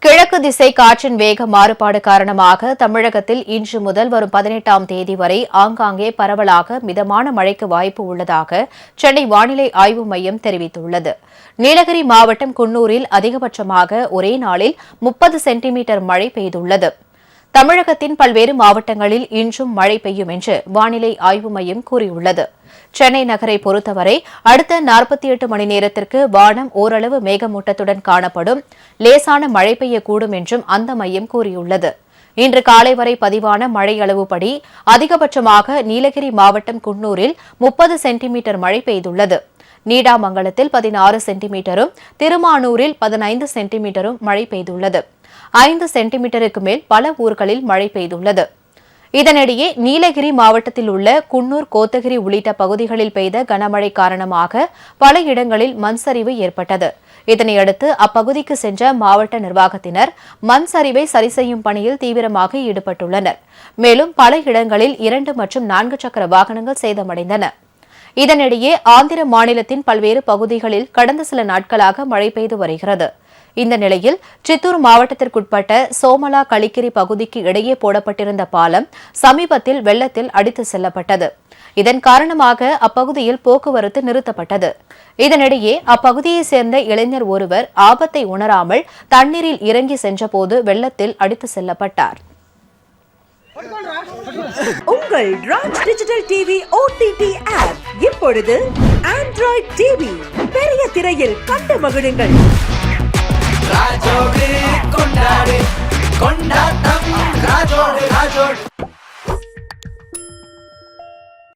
கிழக்கு திசை காற்றின் வேக மாறுபாடு காரணமாக தமிழகத்தில் இன்று முதல் வரும் 18ஆம் தேதி வரை ஆங்காங்கே பரவலாக மிதமான மழைக்கு வாய்ப்பு உள்ளதாக சென்னை வானிலை ஆய்வு மையம் தெரிவித்துள்ளது. நீலகிரி மாவட்டம் குன்னூரில் அதிகபட்சமாக ஒரே நாளில் 30 சென்டிமீட்டர் மழை பெய்துள்ளது. தமிழகத்தின் பல்வேறு மாவட்டங்களில் இன்றும் மழை பெய்யும் என்று வானிலை ஆய்வு மையம் கூறியுள்ளது. சென்னை நகரை பொறுத்தவரை அடுத்த 48 மணி நேரத்திற்கு வானம் ஓரளவு மேகமூட்டத்துடன் காணப்படும், லேசான மழை பெய்யக்கூடும் என்றும் அந்த மையம் கூறியுள்ளது. இன்று காலை வரை பதிவான மழை அளவுப்படி அதிகபட்சமாக நீலகிரி மாவட்டம் குன்னூரில் 30 சென்டிமீட்டர் மழை பெய்துள்ளது. நீடாமங்கலத்தில் 16 சென்டிமீட்டரும், திருமானூரில் 15 சென்டிமீட்டரும் மழை பெய்துள்ளது. 5 சென்டிமீட்டருக்கு மேல் பல ஊர்களில் மழை பெய்துள்ளது. இதனிடையே நீலகிரி மாவட்டத்தில் உள்ள குன்னூர், கோத்தகிரி உள்ளிட்ட பகுதிகளில் பெய்த கனமழை காரணமாக பல இடங்களில் மண் சரிவு ஏற்பட்டது. இதனையடுத்து அப்பகுதிக்கு சென்ற மாவட்ட நிர்வாகத்தினர் மண் சரிவை சரி செய்யும் பணியில் தீவிரமாக ஈடுபட்டுள்ளனர். மேலும் பல இடங்களில் 2 மற்றும் 4 சக்கர வாகனங்கள் சேதமடைந்தன. இதனிடையே ஆந்திர மாநிலத்தின் பல்வேறு பகுதிகளில் கடந்த சில நாட்களாக மழை பெய்து வருகிறது. இந்த நிலையில் சித்தூர் மாவட்டத்திற்குட்பட்ட சோமலா களிக்கிரி பகுதிக்கு இடையே போடப்பட்டிருந்த பாலம் சமீபத்தில் வெள்ளத்தில் அடித்து செல்லப்பட்டது. இதன் காரணமாக அப்பகுதியில் போக்குவரத்து நிறுத்தப்பட்டது. இதனிடையே அப்பகுதியைச் சேர்ந்த இளைஞர் ஒருவர் ஆபத்தை உணராமல் தண்ணீரில் இறங்கி சென்றபோது வெள்ளத்தில் அடித்து செல்லப்பட்டார். உங்கள் Raj digital TV OTT app இப்பொழுது ஆண்ட்ராய்டு டிவி பெரிய திரையில் கண்டு மகிழுங்கள். ராஜோடு கொண்டாடு கொண்டாட்டம் ராஜோடு ராஜோடு